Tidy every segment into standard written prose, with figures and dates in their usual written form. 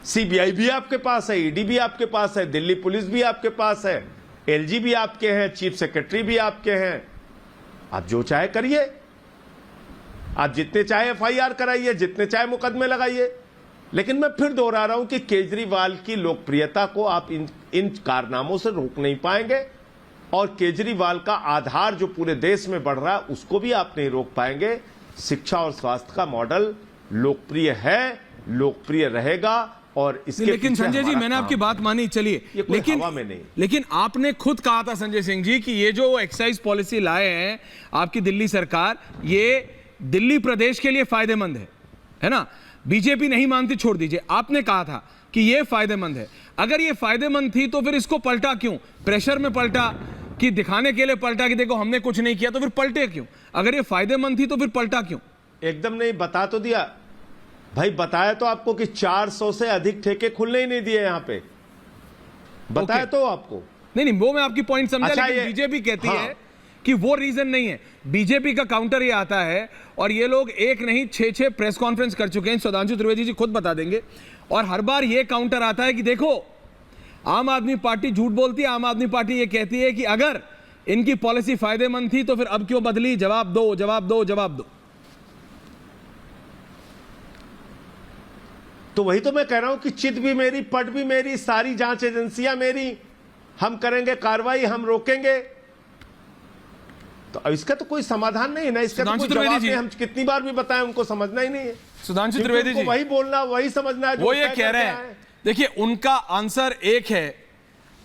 CBI भी आपके पास है, ईडी भी आपके पास है, दिल्ली पुलिस भी आपके पास है, एलजी भी आपके हैं, चीफ सेक्रेटरी भी आपके हैं। आप जो चाहे करिए, आप जितने चाहे एफआईआर कराइए, जितने चाहे मुकदमे लगाइए। लेकिन मैं फिर दोहरा रहा हूं कि केजरीवाल की लोकप्रियता को आप इन कारनामों से रोक नहीं पाएंगे, और केजरीवाल का आधार जो पूरे देश में बढ़ रहा है उसको भी आप नहीं रोक पाएंगे। शिक्षा और स्वास्थ्य का मॉडल लोकप्रिय है, लोकप्रिय रहेगा, और इसके लेकिन संजय जी, मैंने आपकी बात मानी, चलिए, लेकिन आपने खुद कहा था संजय सिंह जी कि ये जो एक्साइज पॉलिसी लाए हैं आपकी दिल्ली सरकार, ये दिल्ली प्रदेश के लिए फायदेमंद है ना? बीजेपी नहीं मानती, छोड़ दीजिए, आपने कहा था कि ये फायदेमंद है। अगर ये फायदेमंद थी तो फिर इसको पलटा क्यों? प्रेशर में पलटा कि दिखाने के लिए पलटा कि देखो हमने कुछ नहीं किया, तो फिर पलटे क्यों? अगर ये फायदेमंद थी तो फिर पलटा क्यों? एकदम नहीं, बता तो दिया भाई, बताया तो आपको कि 400 से अधिक ठेके खुलने ही नहीं दिए यहां पे, बताया तो आपको। नहीं, वो मैं आपकी पॉइंट समझा, अच्छा, लेकिन बीजेपी कहती है कि वो रीजन नहीं है। बीजेपी का काउंटर ये आता है, और ये लोग एक नहीं 6 प्रेस कॉन्फ्रेंस कर चुके हैं, सुधांशु त्रिवेदी जी खुद बता देंगे, और हर बार ये काउंटर आता है कि देखो आम आदमी पार्टी झूठ बोलती है, आम आदमी पार्टी ये कहती है कि अगर इनकी पॉलिसी फायदेमंद थी तो फिर अब क्यों बदली? जवाब दो, जवाब दो, जवाब दो। तो वही तो मैं कह रहा हूं कि चित भी मेरी, पट भी मेरी, सारी जांच एजेंसियां मेरी, हम करेंगे कार्रवाई, हम रोकेंगे। तो अब इसका तो कोई समाधान नहीं है ना, इसका तो कोई जवाब नहीं। हम कितनी बार भी बताएं, उनको समझना ही नहीं है। सुधांशु त्रिवेदी जी, वही बोलना, वही समझना है, वो ये कह रहे हैं। देखिए, उनका आंसर एक है,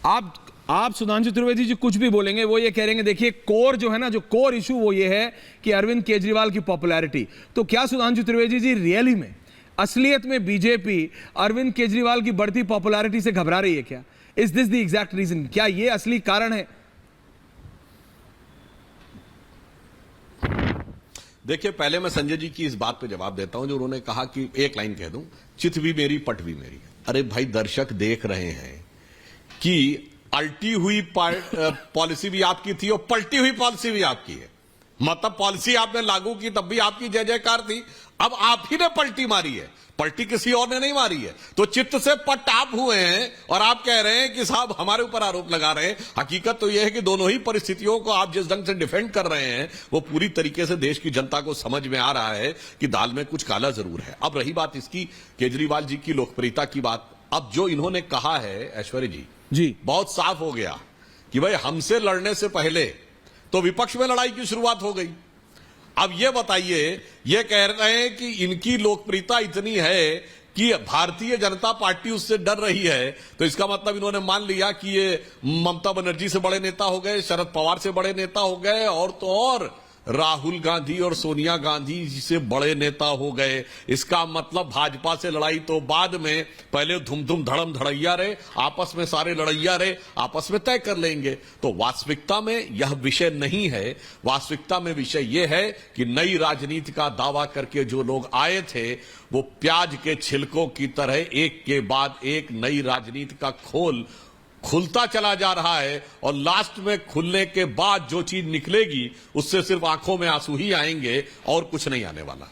आप सुधांशु त्रिवेदी जी कुछ भी बोलेंगे, वो ये कह रहे हैं देखिए कोर जो है ना, जो कोर इशू वो ये है कि अरविंद केजरीवाल की पॉपुलैरिटी। तो क्या सुधांशु त्रिवेदी जी रियली में, असलियत में बीजेपी अरविंद केजरीवाल की बढ़ती पॉपुलैरिटी से घबरा रही है क्या? Is this the exact reason? क्या ये असली कारण है? देखिए, पहले मैं संजय जी की इस बात पे जवाब देता हूं जो उन्होंने कहा कि एक लाइन कह दूं, चित भी मेरी, पट भी मेरी। अरे भाई, दर्शक देख रहे हैं कि अल्टी हुई पॉलिसी भी आपकी थी और पलटी हुई पॉलिसी भी आपकी है। मतलब पॉलिसी आपने लागू की तब भी आपकी जय जयकार थी, अब आप ही ने पलटी मारी है, पलटी किसी और ने नहीं मारी है। तो चित्त से पट आप हुए हैं और आप कह रहे हैं कि साहब हमारे ऊपर आरोप लगा रहे हैं। हकीकत तो यह है कि दोनों ही परिस्थितियों को आप जिस ढंग से डिफेंड कर रहे हैं वो पूरी तरीके से देश की जनता को समझ में आ रहा है कि दाल में कुछ काला जरूर है। अब रही बात इसकी केजरीवाल जी की लोकप्रियता की बात, अब जो इन्होंने कहा है ऐश्वर्या जी, बहुत साफ हो गया कि भाई हमसे लड़ने से पहले तो विपक्ष में लड़ाई की शुरुआत हो गई। अब ये बताइए, ये कह रहे हैं कि इनकी लोकप्रियता इतनी है कि भारतीय जनता पार्टी उससे डर रही है, तो इसका मतलब इन्होंने मान लिया कि ये ममता बनर्जी से बड़े नेता हो गए, शरद पवार से बड़े नेता हो गए, और तो और राहुल गांधी और सोनिया गांधी से बड़े नेता हो गए। इसका मतलब भाजपा से लड़ाई तो बाद में, पहले धुम धुम धड़म धड़ैया रहे, आपस में सारे लड़ैया रहे, आपस में तय कर लेंगे। तो वास्तविकता में यह विषय नहीं है। वास्तविकता में विषय यह है कि नई राजनीति का दावा करके जो लोग आए थे वो प्याज के छिलकों की तरह एक के बाद एक नई राजनीति का खोल खुलता चला जा रहा है, और लास्ट में खुलने के बाद जो चीज निकलेगी उससे सिर्फ आंखों में आंसू ही आएंगे और कुछ नहीं आने वाला।